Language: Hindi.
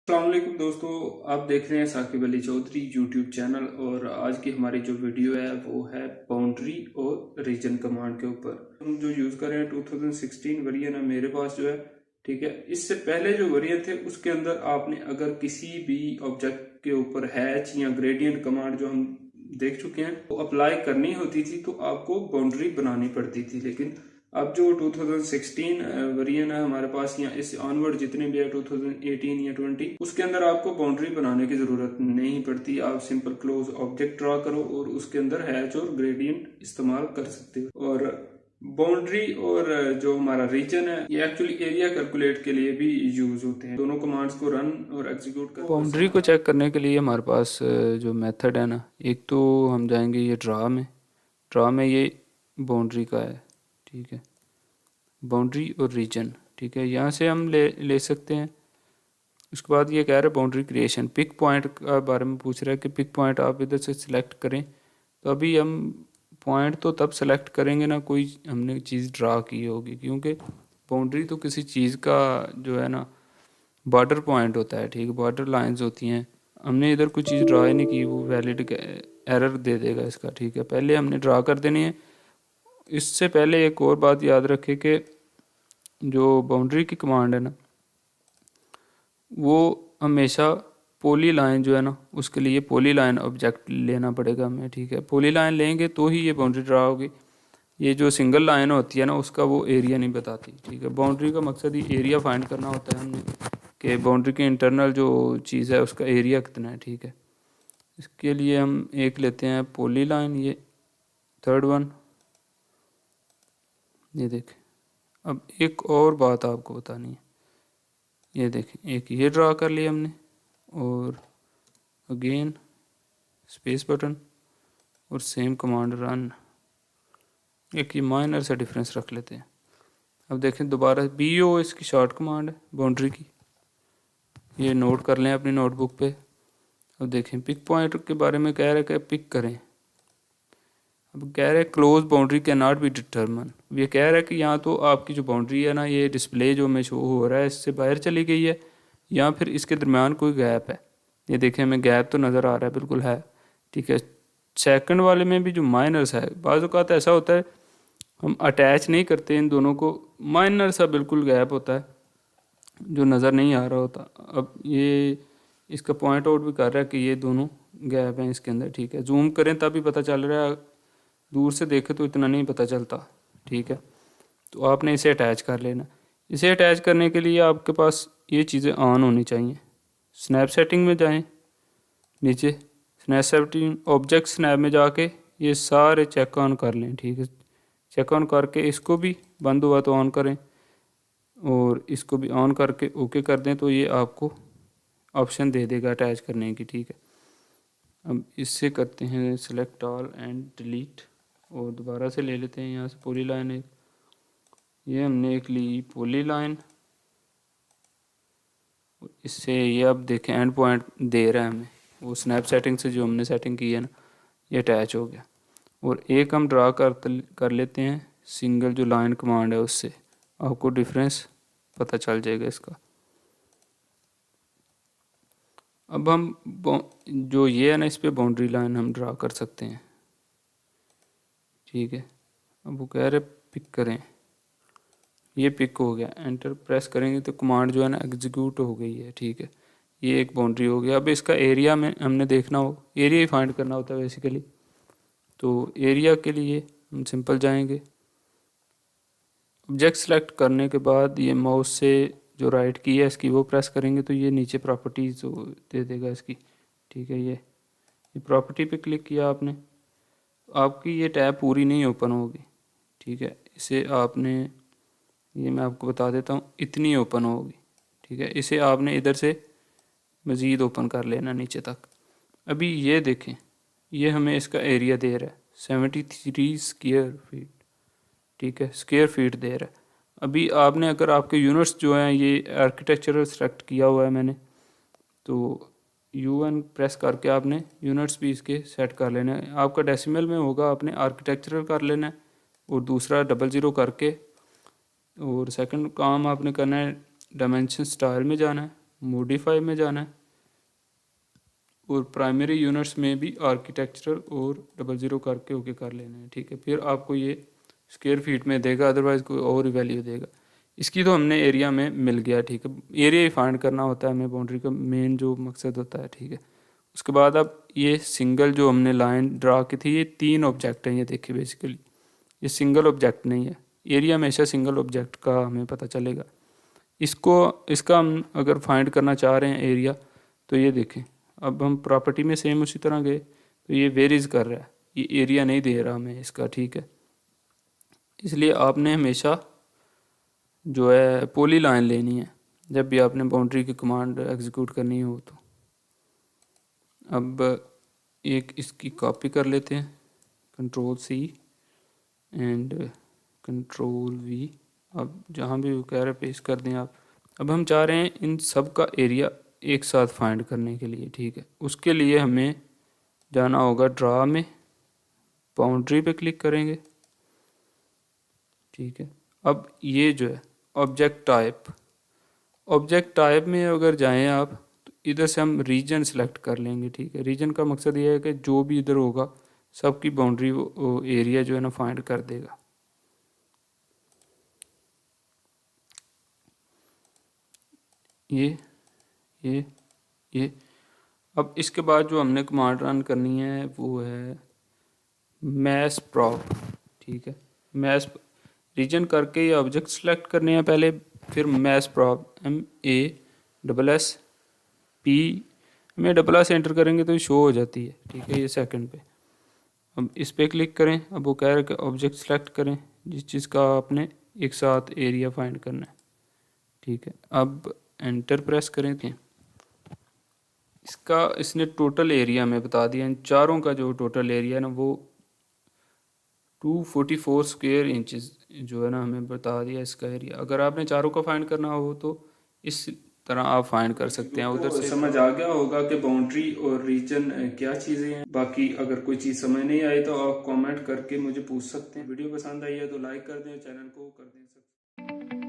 अस्सलाम वालेकुम दोस्तों, आप देख रहे हैं साकिब अली चौधरी यूट्यूब चैनल। और आज की हमारी जो वीडियो है वो है बाउंड्री और रीजन कमांड के ऊपर। हम जो यूज़ कर रहे हैं 2016 वेरिएंट है मेरे पास जो है, ठीक है। इससे पहले जो वेरिएंट थे उसके अंदर आपने अगर किसी भी ऑब्जेक्ट के ऊपर हैच या ग्रेडियंट कमांड जो हम देख चुके हैं वो अप्लाई करनी होती थी तो आपको बाउंड्री बनानी पड़ती थी। लेकिन अब जो 2016 वेरिएंट है हमारे पास या इस ऑनवर्ड जितने भी है 2018 या 20 उसके अंदर आपको बाउंड्री बनाने की जरूरत नहीं पड़ती। आप सिंपल क्लोज ऑब्जेक्ट ड्रॉ करो और उसके अंदर हैच और ग्रेडियंट इस्तेमाल कर सकते हो। और बाउंड्री और जो हमारा रीजन है ये एक्चुअली एरिया कैलकुलेट के लिए भी यूज होते हैं। दोनों कमांड्स को रन और एग्जीक्यूट कर बाउंड्री को चेक करने के लिए हमारे पास जो मेथड है ना, एक तो हम जाएंगे ये ड्रा में ये बाउंड्री का है, ठीक है। बाउंड्री और रीजन, ठीक है, यहाँ से हम ले सकते हैं। उसके बाद ये कह रहा है बाउंड्री क्रिएशन, पिक पॉइंट का बारे में पूछ रहा है कि पिक पॉइंट आप इधर से सिलेक्ट करें। तो अभी हम पॉइंट तो तब सेलेक्ट करेंगे ना कोई हमने चीज़ ड्रा की होगी, क्योंकि बाउंड्री तो किसी चीज़ का जो है ना बॉर्डर पॉइंट होता है, ठीक है, बॉर्डर लाइंस होती हैं। हमने इधर कोई चीज़ ड्रा ही नहीं की, वो वैलिड एरर दे देगा इसका, ठीक है। पहले हमने ड्रा कर देनी है। इससे पहले एक और बात याद रखें कि जो बाउंड्री की कमांड है ना, वो हमेशा पॉली लाइन जो है ना उसके लिए पॉली लाइन ऑब्जेक्ट लेना पड़ेगा हमें, ठीक है। पॉली लाइन लेंगे तो ही ये बाउंड्री ड्रा होगी। ये जो सिंगल लाइन होती है ना उसका वो एरिया नहीं बताती, ठीक है। बाउंड्री का मकसद ही एरिया फाइंड करना होता है हमने, कि बाउंड्री के इंटरनल जो चीज़ है उसका एरिया कितना है, ठीक है। इसके लिए हम एक लेते हैं पॉली लाइन, ये थर्ड वन, ये देखें। अब एक और बात आपको बतानी है, ये देखें, एक ये ड्रा कर लिया हमने और अगेन स्पेस बटन और सेम कमांड रन। एक ये माइनर सा डिफरेंस रख लेते हैं। अब देखें दोबारा BO इसकी शॉर्ट कमांड है बाउंड्री की, ये नोट कर लें अपनी नोटबुक पे। अब देखें पिक पॉइंट के बारे में कह रहे हैं कि पिक करें। अब कह रहे हैं close boundary can not be determine. ये कह रहा है कि यहाँ तो आपकी जो बाउंड्री है ना, ये डिस्प्ले जो हमें शो हो रहा है इससे बाहर चली गई है या फिर इसके दरमियान कोई गैप है। ये देखें हमें गैप तो नज़र आ रहा है, बिल्कुल है, ठीक है। सेकंड वाले में भी जो माइनर्स है, बाज़ औक़ात ऐसा होता है हम अटैच नहीं करते इन दोनों को, माइनर सा बिल्कुल गैप होता है जो नज़र नहीं आ रहा होता। अब ये इसका पॉइंट आउट भी कर रहा है कि ये दोनों गैप हैं इसके अंदर, ठीक है। जूम करें तभी पता चल रहा है, दूर से देखें तो इतना नहीं पता चलता, ठीक है। तो आपने इसे अटैच कर लेना। इसे अटैच करने के लिए आपके पास ये चीज़ें ऑन होनी चाहिए। स्नैप सेटिंग में जाएं, नीचे स्नैप सेटिंग ऑब्जेक्ट स्नैप में जाके ये सारे चेक ऑन कर लें, ठीक है। चेक ऑन करके इसको भी बंद हुआ तो ऑन करें और इसको भी ऑन करके ओके कर दें, तो ये आपको ऑप्शन दे देगा अटैच करने की, ठीक है। अब इससे करते हैं सेलेक्ट ऑल एंड डिलीट और दोबारा से ले लेते हैं यहाँ से पॉली लाइन एक, ये हमने एक ली पॉली लाइन। इससे ये अब देखें एंड पॉइंट दे रहा है हमें, वो स्नैप सेटिंग से जो हमने सेटिंग की है ना, ये अटैच हो गया। और एक हम ड्रा कर लेते हैं सिंगल जो लाइन कमांड है उससे, आपको डिफरेंस पता चल जाएगा इसका। अब हम जो ये है ना इस पर बाउंड्री लाइन हम ड्रा कर सकते हैं, ठीक है। अब वो कह रहे पिक करें, ये पिक हो गया, एंटर प्रेस करेंगे तो कमांड जो है ना एग्जीक्यूट हो गई है, ठीक है। ये एक बाउंड्री हो गया। अब इसका एरिया में हमने देखना हो, एरिया ही फाइंड करना होता है बेसिकली। तो एरिया के लिए हम सिंपल जाएंगे, ऑब्जेक्ट सेलेक्ट करने के बाद ये माउस से जो राइट की है इसकी वो प्रेस करेंगे तो ये नीचे प्रॉपर्टीज़ दे देगा इसकी, ठीक है। ये प्रॉपर्टी पे क्लिक किया आपने, आपकी ये टैब पूरी नहीं ओपन होगी, ठीक है। इसे आपने, ये मैं आपको बता देता हूँ, इतनी ओपन होगी, ठीक है। इसे आपने इधर से मज़ीद ओपन कर लेना नीचे तक। अभी ये देखें, ये हमें इसका एरिया दे रहा है 73 स्क्वायर फीट, ठीक है, स्क्वायर फीट दे रहा है। अभी आपने अगर आपके यूनिट्स जो हैं ये आर्किटेक्चरल सेलेक्ट किया हुआ है मैंने, तो UN प्रेस करके आपने यूनिट्स भी इसके सेट कर लेना है। आपका डेसिमल में होगा, आपने आर्किटेक्चरल कर लेना है और दूसरा 00 करके, और सेकंड काम आपने करना है डायमेंशन स्टाइल में जाना है, मॉडिफाई में जाना है और प्राइमरी यूनिट्स में भी आर्किटेक्चरल और 00 करके ओके कर लेना है, ठीक है। फिर आपको ये स्क्वायर फीट में देगा, अदरवाइज कोई और वैल्यू देगा। इसकी तो हमने एरिया में मिल गया, ठीक है। एरिया ही फाइंड करना होता है हमें, बाउंड्री का मेन जो मकसद होता है, ठीक है। उसके बाद अब ये सिंगल जो हमने लाइन ड्रा की थी, ये 3 ऑब्जेक्ट हैं, ये देखिए बेसिकली ये सिंगल ऑब्जेक्ट नहीं है। एरिया हमेशा सिंगल ऑब्जेक्ट का हमें पता चलेगा। इसका हम अगर फाइंड करना चाह रहे हैं एरिया, तो ये देखें, अब हम प्रॉपर्टी में सेम उसी तरह गए तो ये वेरीज कर रहा है, ये एरिया नहीं दे रहा हमें इसका, ठीक है। इसलिए आपने हमेशा जो है पॉली लाइन लेनी है जब भी आपने बाउंड्री की कमांड एग्जीक्यूट करनी हो तो। अब एक इसकी कॉपी कर लेते हैं, Ctrl+C एंड Ctrl+V। अब जहाँ भी वो कह रहे पेस्ट कर दें आप। अब हम चाह रहे हैं इन सब का एरिया एक साथ फाइंड करने के लिए, ठीक है। उसके लिए हमें जाना होगा ड्रा में, बाउंड्री पे क्लिक करेंगे, ठीक है। अब ये जो है ऑब्जेक्ट टाइप में अगर जाएं आप तो इधर से हम रीजन सेलेक्ट कर लेंगे, ठीक है। रीजन का मकसद ये है कि जो भी इधर होगा सबकी बाउंड्री एरिया जो है ना फाइंड कर देगा। ये अब इसके बाद जो हमने कमांड रन करनी है वो है मैश प्रॉप, ठीक है। मैश रीजन करके ये ऑब्जेक्ट सेलेक्ट करने हैं पहले, फिर मैश प्रॉप MASSP में डबल से एंटर करेंगे तो शो हो जाती है, ठीक है, ये सेकंड पे। अब इस पर क्लिक करें, अब वो कह रहा है कि ऑब्जेक्ट सेलेक्ट करें जिस चीज़ का आपने एक साथ एरिया फाइंड करना है, ठीक है। अब एंटर प्रेस करें तो इसने टोटल एरिया में बता दिया। इन चारों का जो टोटल एरिया है ना वो 244 स्क्वायर इंचेस जो है ना हमें बता दिया इसका एरिया। अगर आपने चारों का फाइंड करना हो तो इस तरह आप फाइंड कर सकते हैं। उधर से समझ आ गया होगा कि बाउंड्री और रीजन क्या चीजें हैं। बाकी अगर कोई चीज समझ नहीं आई तो आप कमेंट करके मुझे पूछ सकते हैं। वीडियो पसंद आई है तो लाइक कर दें, चैनल को कर दें सब्सक्राइब।